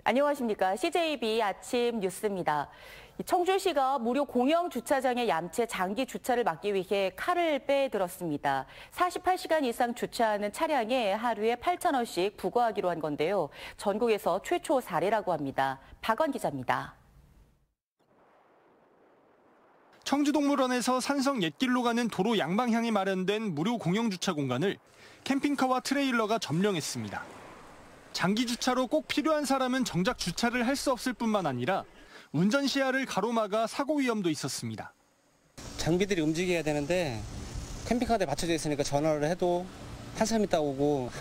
안녕하십니까. CJB 아침 뉴스입니다. 청주시가 무료 공영 주차장의 얌체 장기 주차를 막기 위해 칼을 빼들었습니다. 48시간 이상 주차하는 차량에 하루에 8,000원씩 부과하기로 한 건데요. 전국에서 최초 사례라고 합니다. 박원 기자입니다. 청주동물원에서 산성 옛길로 가는 도로 양방향에 마련된 무료 공영 주차 공간을 캠핑카와 트레일러가 점령했습니다. 장기 주차로 꼭 필요한 사람은 정작 주차를 할 수 없을 뿐만 아니라 운전 시야를 가로막아 사고 위험도 있었습니다. 장비들이 움직여야 되는데 캠핑카에 받쳐져 있으니까 전화를 해도 한참 있다 오고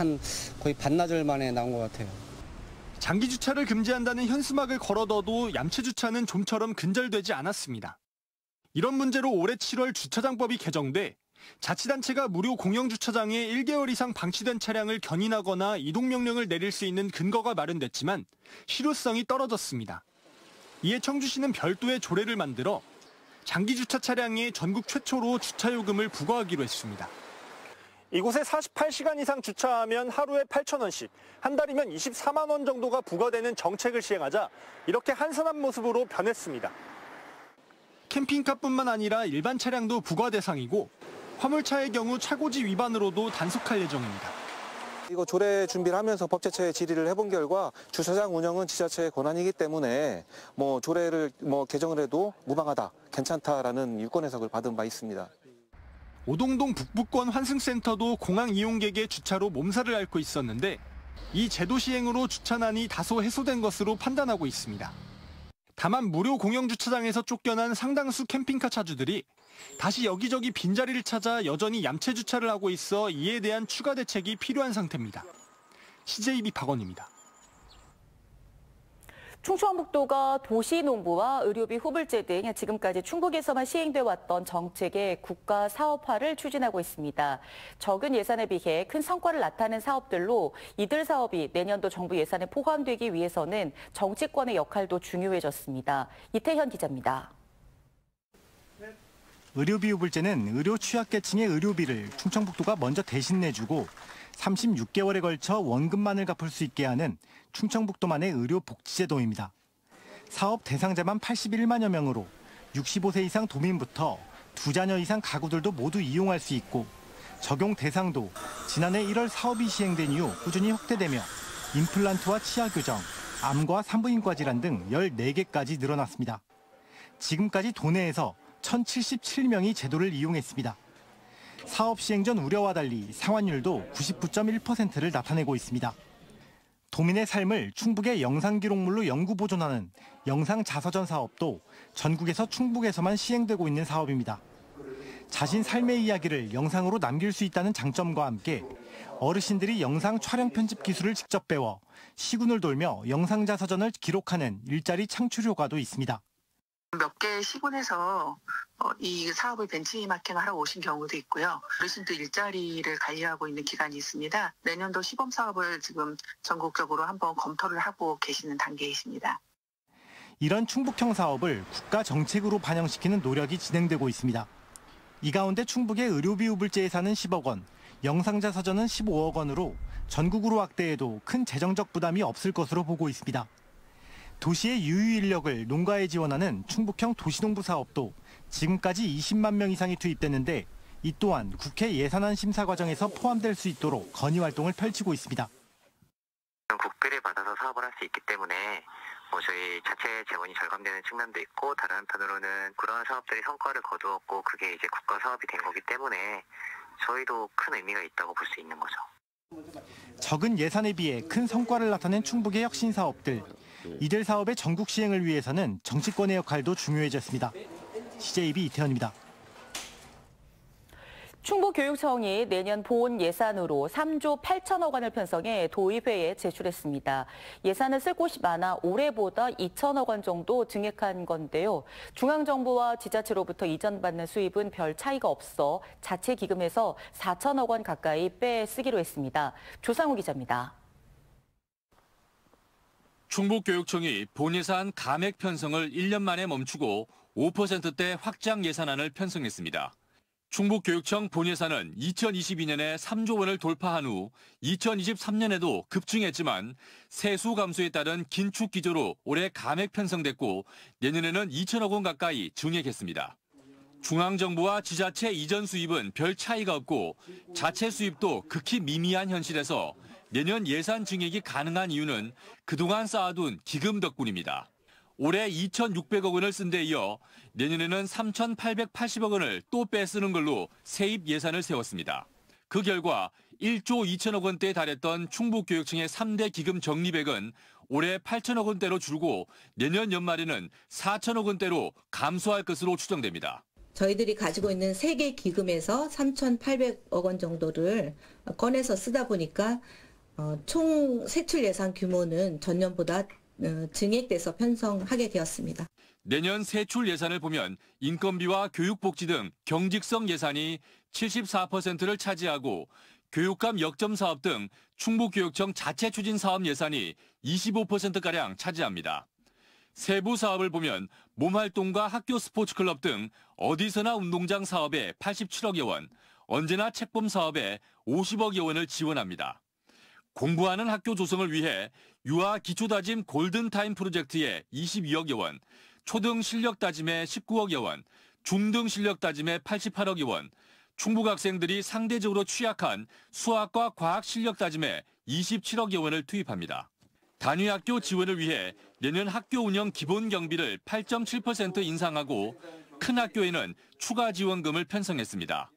거의 반나절 만에 나온 것 같아요. 장기 주차를 금지한다는 현수막을 걸어둬도 얌체 주차는 좀처럼 근절되지 않았습니다. 이런 문제로 올해 7월 주차장법이 개정돼 자치단체가 무료 공영주차장에 1개월 이상 방치된 차량을 견인하거나 이동명령을 내릴 수 있는 근거가 마련됐지만 실효성이 떨어졌습니다. 이에 청주시는 별도의 조례를 만들어 장기주차 차량에 전국 최초로 주차요금을 부과하기로 했습니다. 이곳에 48시간 이상 주차하면 하루에 8,000원씩, 한 달이면 24만 원 정도가 부과되는 정책을 시행하자 이렇게 한산한 모습으로 변했습니다. 캠핑카뿐만 아니라 일반 차량도 부과 대상이고 화물차의 경우 차고지 위반으로도 단속할 예정입니다. 이거 조례 준비를 하면서 법제처에 질의를 해본 결과 주차장 운영은 지자체의 권한이기 때문에 조례를 개정을 해도 무방하다, 괜찮다라는 유권 해석을 받은 바 있습니다. 오동동 북부권 환승센터도 공항 이용객의 주차로 몸살을 앓고 있었는데 이 제도 시행으로 주차난이 다소 해소된 것으로 판단하고 있습니다. 다만 무료 공영주차장에서 쫓겨난 상당수 캠핑카 차주들이 다시 여기저기 빈자리를 찾아 여전히 얌체 주차를 하고 있어 이에 대한 추가 대책이 필요한 상태입니다. CJB 박원입니다. 충청북도가 도시농부와 의료비 후불제 등 지금까지 충북에서만 시행돼 왔던 정책의 국가 사업화를 추진하고 있습니다. 적은 예산에 비해 큰 성과를 나타낸 사업들로 이들 사업이 내년도 정부 예산에 포함되기 위해서는 정치권의 역할도 중요해졌습니다. 이태현 기자입니다. 의료비 후불제는 의료 취약계층의 의료비를 충청북도가 먼저 대신 내주고 36개월에 걸쳐 원금만을 갚을 수 있게 하는 충청북도만의 의료복지제도입니다. 사업 대상자만 81만여 명으로 65세 이상 도민부터 2자녀 이상 가구들도 모두 이용할 수 있고 적용 대상도 지난해 1월 사업이 시행된 이후 꾸준히 확대되며 임플란트와 치아 교정, 암과 산부인과 질환 등 14개까지 늘어났습니다. 지금까지 도내에서 1,077명이 제도를 이용했습니다. 사업 시행 전 우려와 달리 상환율도 99.1%를 나타내고 있습니다. 도민의 삶을 충북의 영상기록물로 영구 보존하는 영상자서전 사업도 전국에서 충북에서만 시행되고 있는 사업입니다. 자신 삶의 이야기를 영상으로 남길 수 있다는 장점과 함께 어르신들이 영상 촬영 편집 기술을 직접 배워 시군을 돌며 영상자서전을 기록하는 일자리 창출 효과도 있습니다. 몇 개 시군에서 이 사업을 벤치마킹하러 오신 경우도 있고요. 어르신도 일자리를 관리하고 있는 기관이 있습니다. 내년도 시범 사업을 지금 전국적으로 한번 검토를 하고 계시는 단계이십니다. 이런 충북형 사업을 국가 정책으로 반영시키는 노력이 진행되고 있습니다. 이 가운데 충북의 의료비 후불제 예산은 10억 원, 영상자서전은 15억 원으로 전국으로 확대해도 큰 재정적 부담이 없을 것으로 보고 있습니다. 도시의 유휴 인력을 농가에 지원하는 충북형 도시농부 사업도 지금까지 20만 명 이상이 투입됐는데 이 또한 국회 예산안 심사 과정에서 포함될 수 있도록 건의 활동을 펼치고 있습니다. 국비를 받아서 사업을 할 수 있기 때문에 저희 자체 재원이 절감되는 측면도 있고 다른 한편으로는 그런 사업들이 성과를 거두었고 그게 이제 국가 사업이 된 거기 때문에 저희도 큰 의미가 있다고 볼 수 있는 거죠. 적은 예산에 비해 큰 성과를 나타낸 충북의 혁신 사업들. 이들 사업의 전국 시행을 위해서는 정치권의 역할도 중요해졌습니다. CJB 이태현입니다. 충북교육청이 내년 본 예산으로 3조 8천억 원을 편성해 도의회에 제출했습니다. 예산을 쓸 곳이 많아 올해보다 2천억 원 정도 증액한 건데요. 중앙정부와 지자체로부터 이전받는 수입은 별 차이가 없어 자체기금에서 4천억 원 가까이 빼쓰기로 했습니다. 조상우 기자입니다. 충북교육청이 본예산 감액 편성을 1년 만에 멈추고 5%대 확장 예산안을 편성했습니다. 충북교육청 본예산은 2022년에 3조 원을 돌파한 후 2023년에도 급증했지만 세수 감소에 따른 긴축 기조로 올해 감액 편성됐고 내년에는 2천억 원 가까이 증액했습니다. 중앙정부와 지자체 이전 수입은 별 차이가 없고 자체 수입도 극히 미미한 현실에서 내년 예산 증액이 가능한 이유는 그동안 쌓아둔 기금 덕분입니다. 올해 2,600억 원을 쓴 데 이어 내년에는 3,880억 원을 또 빼쓰는 걸로 세입 예산을 세웠습니다. 그 결과 1조 2천억 원대에 달했던 충북교육청의 3대 기금 적립액은 올해 8천억 원대로 줄고 내년 연말에는 4천억 원대로 감소할 것으로 추정됩니다. 저희들이 가지고 있는 3개 기금에서 3,800억 원 정도를 꺼내서 쓰다 보니까 총 세출 예산 규모는 전년보다 증액돼서 편성하게 되었습니다. 내년 세출 예산을 보면 인건비와 교육복지 등 경직성 예산이 74%를 차지하고 교육감 역점 사업 등 충북교육청 자체 추진 사업 예산이 25%가량 차지합니다. 세부 사업을 보면 몸활동과 학교 스포츠클럽 등 어디서나 운동장 사업에 87억여 원, 언제나 책봄 사업에 50억여 원을 지원합니다. 공부하는 학교 조성을 위해 유아 기초다짐 골든타임 프로젝트에 22억여 원, 초등 실력다짐에 19억여 원, 중등 실력다짐에 88억여 원, 충북 학생들이 상대적으로 취약한 수학과 과학 실력다짐에 27억여 원을 투입합니다. 단위학교 지원을 위해 내년 학교 운영 기본 경비를 8.7% 인상하고 큰 학교에는 추가 지원금을 편성했습니다.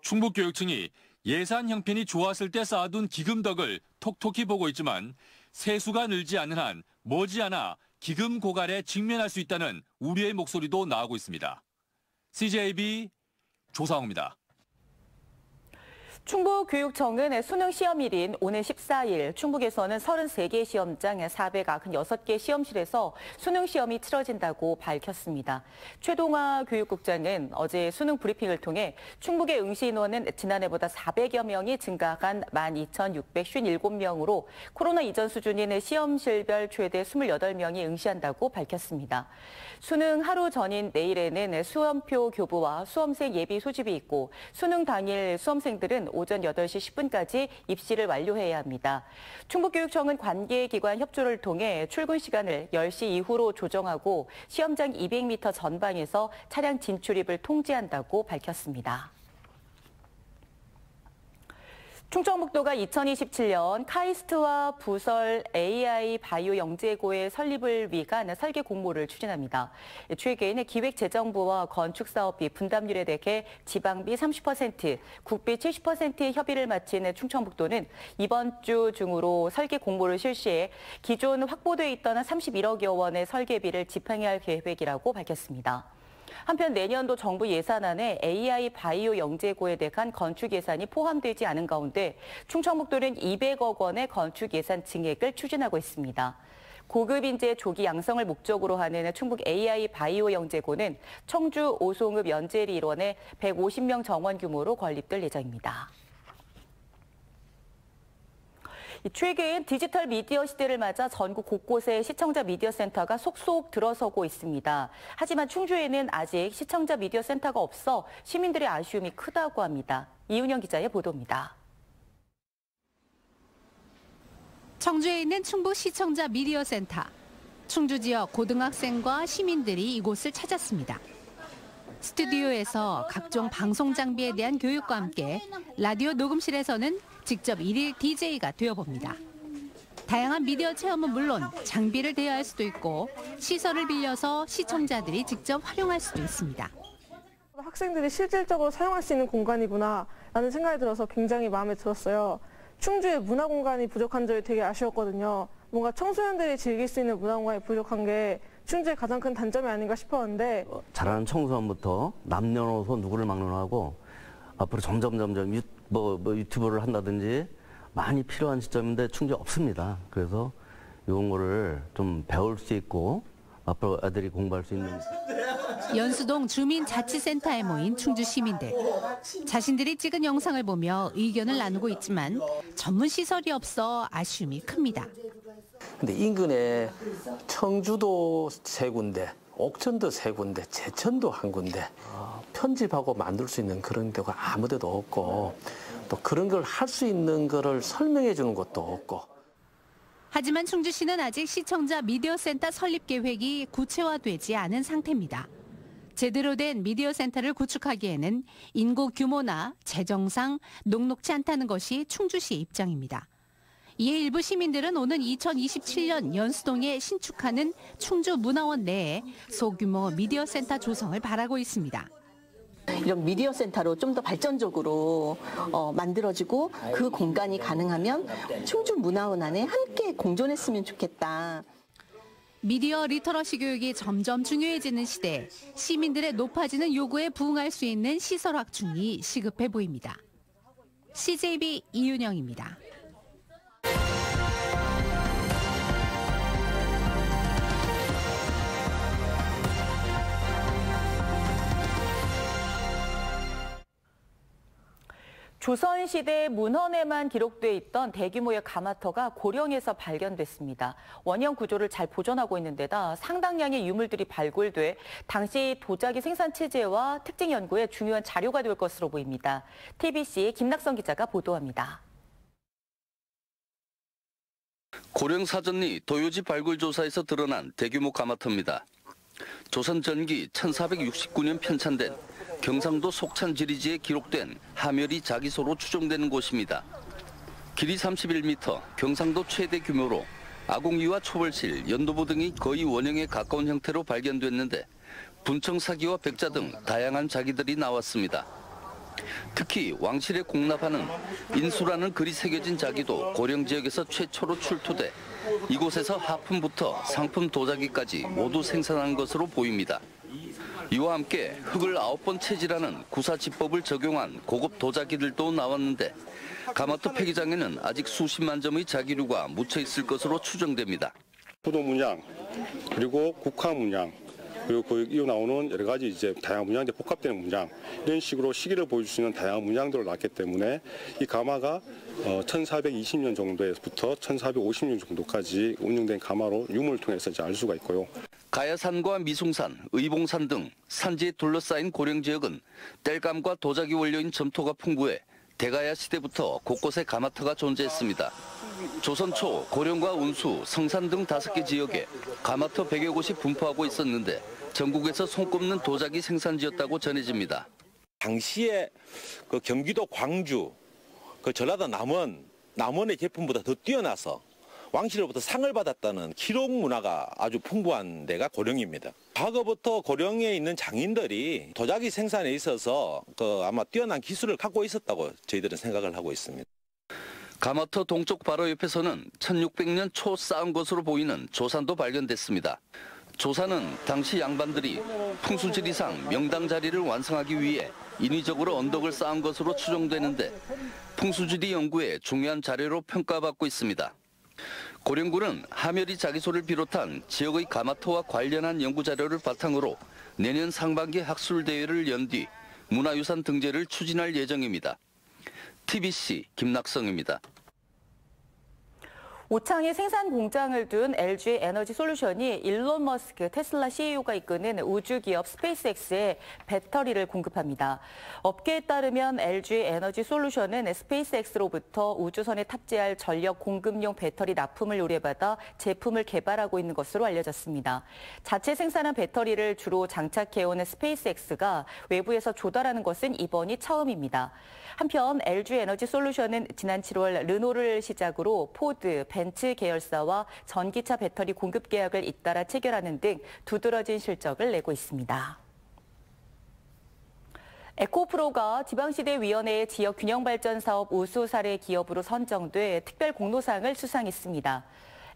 충북교육청이 예산 형편이 좋았을 때 쌓아둔 기금 덕을 톡톡히 보고 있지만 세수가 늘지 않는 한 머지않아 기금 고갈에 직면할 수 있다는 우려의 목소리도 나오고 있습니다. CJB 조상호입니다. 충북교육청은 수능 시험일인 오늘 14일 충북에서는 33개 시험장 496개 시험실에서 수능 시험이 치러진다고 밝혔습니다. 최동화 교육국장은 어제 수능 브리핑을 통해 충북의 응시 인원은 지난해보다 400여 명이 증가한 12,657명으로 코로나 이전 수준인 시험실별 최대 28명이 응시한다고 밝혔습니다. 수능 하루 전인 내일에는 수험표 교부와 수험생 예비 소집이 있고 수능 당일 수험생들은 오전 8시 10분까지 입시를 완료해야 합니다. 충북교육청은 관계기관 협조를 통해 출근 시간을 10시 이후로 조정하고 시험장 200m 전방에서 차량 진출입을 통제한다고 밝혔습니다. 충청북도가 2027년 카이스트와 부설 AI 바이오 영재고의 설립을 위한 설계 공모를 추진합니다. 최근에 기획재정부와 건축사업비 분담률에 대해 지방비 30%, 국비 70%의 협의를 마친 충청북도는 이번 주 중으로 설계 공모를 실시해 기존 확보돼 있던 31억여 원의 설계비를 집행해야 할 계획이라고 밝혔습니다. 한편 내년도 정부 예산안에 AI 바이오 영재고에 대한 건축 예산이 포함되지 않은 가운데 충청북도는 200억 원의 건축 예산 증액을 추진하고 있습니다. 고급 인재 조기 양성을 목적으로 하는 충북 AI 바이오 영재고는 청주 오송읍 연재리 일원에 150명 정원 규모로 건립될 예정입니다. 최근 디지털 미디어 시대를 맞아 전국 곳곳에 시청자 미디어 센터가 속속 들어서고 있습니다. 하지만 충주에는 아직 시청자 미디어 센터가 없어 시민들의 아쉬움이 크다고 합니다. 이은영 기자의 보도입니다. 청주에 있는 충북 시청자 미디어 센터. 충주 지역 고등학생과 시민들이 이곳을 찾았습니다. 스튜디오에서 각종 방송 장비에 대한 교육과 함께 라디오 녹음실에서는 직접 일일 DJ가 되어봅니다. 다양한 미디어 체험은 물론 장비를 대여할 수도 있고 시설을 빌려서 시청자들이 직접 활용할 수도 있습니다. 학생들이 실질적으로 사용할 수 있는 공간이구나라는 생각이 들어서 굉장히 마음에 들었어요. 충주에 문화 공간이 부족한 점이 되게 아쉬웠거든요. 뭔가 청소년들이 즐길 수 있는 문화 공간이 부족한 게 충주의 가장 큰 단점이 아닌가 싶었는데 잘하는 청소년부터 남녀노소 누구를 막론하고 앞으로 점점 유튜브를 한다든지 많이 필요한 시점인데 충주에 없습니다. 그래서 이런 거를 좀 배울 수 있고 앞으로 아들이 공부할 수 있는. 연수동 주민자치센터에 모인 충주 시민들. 자신들이 찍은 영상을 보며 의견을 나누고 있지만 전문 시설이 없어 아쉬움이 큽니다. 근데 인근에 청주도 3군데, 옥천도 3군데, 제천도 1군데 편집하고 만들 수 있는 그런 데가 아무 데도 없고 또 그런 걸 할 수 있는 거를 설명해 주는 것도 없고. 하지만 충주시는 아직 시청자 미디어 센터 설립 계획이 구체화되지 않은 상태입니다. 제대로 된 미디어 센터를 구축하기에는 인구 규모나 재정상 녹록지 않다는 것이 충주시의 입장입니다. 이에 일부 시민들은 오는 2027년 연수동에 신축하는 충주문화원 내에 소규모 미디어 센터 조성을 바라고 있습니다. 이런 미디어 센터로 좀 더 발전적으로 만들어지고 그 공간이 가능하면 충주문화원 안에 함께 공존했으면 좋겠다. 미디어 리터러시 교육이 점점 중요해지는 시대, 시민들의 높아지는 요구에 부응할 수 있는 시설 확충이 시급해 보입니다. CJB 이윤영입니다. 조선시대 문헌에만 기록돼 있던 대규모의 가마터가 고령에서 발견됐습니다. 원형 구조를 잘 보존하고 있는 데다 상당량의 유물들이 발굴돼 당시 도자기 생산 체제와 특징 연구에 중요한 자료가 될 것으로 보입니다. TBC 김낙선 기자가 보도합니다. 고령 사전리 도요지 발굴 조사에서 드러난 대규모 가마터입니다. 조선 전기 1469년 편찬된 경상도 속찬 지리지에 기록된 하멸이 자기소로 추정되는 곳입니다. 길이 31m, 경상도 최대 규모로 아궁이와 초벌실, 연도부 등이 거의 원형에 가까운 형태로 발견됐는데 분청사기와 백자 등 다양한 자기들이 나왔습니다. 특히 왕실에 공납하는 인수라는 글이 새겨진 자기도 고령 지역에서 최초로 출토돼 이곳에서 하품부터 상품 도자기까지 모두 생산한 것으로 보입니다. 이와 함께 흙을 9번 채질하는 구사지법을 적용한 고급 도자기들도 나왔는데 가마터 폐기장에는 아직 수십만 점의 자기류가 묻혀 있을 것으로 추정됩니다. 포도 문양, 그리고 국화 문양, 그리고 거기 나오는 여러 가지 이제 다양한 문양들 복합되는 문양, 이런 식으로 시기를 보여줄 수 있는 다양한 문양들을 놨기 때문에 이 가마가 1420년 정도에부터 1450년 정도까지 운영된 가마로 유물을 통해서 이제 알 수가 있고요. 가야산과 미숭산, 의봉산 등 산지에 둘러싸인 고령 지역은 땔감과 도자기 원료인 점토가 풍부해 대가야 시대부터 곳곳에 가마터가 존재했습니다. 조선 초 고령과 운수, 성산 등 5개 지역에 가마터 100여 곳이 분포하고 있었는데 전국에서 손꼽는 도자기 생산지였다고 전해집니다. 당시에 그 경기도 광주, 그 전라도 남원의 제품보다 더 뛰어나서 왕실로부터 상을 받았다는 기록 문화가 아주 풍부한 데가 고령입니다. 과거부터 고령에 있는 장인들이 도자기 생산에 있어서 아마 뛰어난 기술을 갖고 있었다고 저희들은 생각을 하고 있습니다. 가마터 동쪽 바로 옆에서는 1600년 초 쌓은 것으로 보이는 조산도 발견됐습니다. 조산은 당시 양반들이 풍수지리상 명당 자리를 완성하기 위해 인위적으로 언덕을 쌓은 것으로 추정되는데 풍수지리 연구에 중요한 자료로 평가받고 있습니다. 고령군은 하멸이 자기소를 비롯한 지역의 가마터와 관련한 연구 자료를 바탕으로 내년 상반기 학술대회를 연 뒤 문화유산 등재를 추진할 예정입니다. TBC 김낙성입니다. 오창에 생산 공장을 둔 LG 에너지 솔루션이 일론 머스크 테슬라 CEO가 이끄는 우주기업 스페이스X에 배터리를 공급합니다. 업계에 따르면 LG 에너지 솔루션은 스페이스X로부터 우주선에 탑재할 전력 공급용 배터리 납품을 의뢰받아 제품을 개발하고 있는 것으로 알려졌습니다. 자체 생산한 배터리를 주로 장착해온 스페이스X가 외부에서 조달하는 것은 이번이 처음입니다. 한편 LG 에너지 솔루션은 지난 7월 르노를 시작으로 포드, 벤츠 계열사와 전기차 배터리 공급 계약을 잇따라 체결하는 등 두드러진 실적을 내고 있습니다. 에코프로가 지방시대위원회의 지역균형발전 사업 우수 사례 기업으로 선정돼 특별 공로상을 수상했습니다.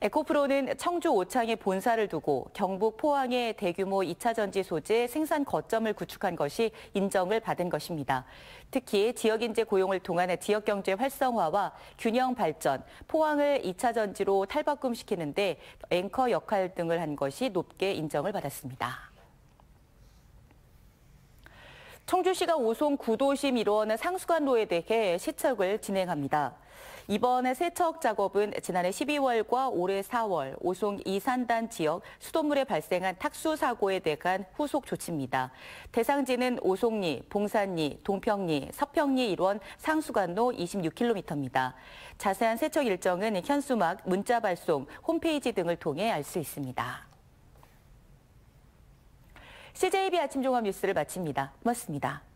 에코프로는 청주 오창에 본사를 두고 경북 포항에 대규모 2차 전지 소재 생산 거점을 구축한 것이 인정을 받은 것입니다. 특히 지역인재 고용을 통한 지역경제 활성화와 균형 발전, 포항을 2차 전지로 탈바꿈시키는 데 앵커 역할 등을 한 것이 높게 인정을 받았습니다. 청주시가 오송 구도심 1원 상수관로에 대해 시책을 진행합니다. 이번에 세척 작업은 지난해 12월과 올해 4월 오송 이산단 지역 수돗물에 발생한 탁수 사고에 대한 후속 조치입니다. 대상지는 오송리, 봉산리, 동평리, 서평리 일원 상수관로 26km입니다. 자세한 세척 일정은 현수막, 문자 발송, 홈페이지 등을 통해 알 수 있습니다. CJB 아침 종합 뉴스를 마칩니다. 고맙습니다.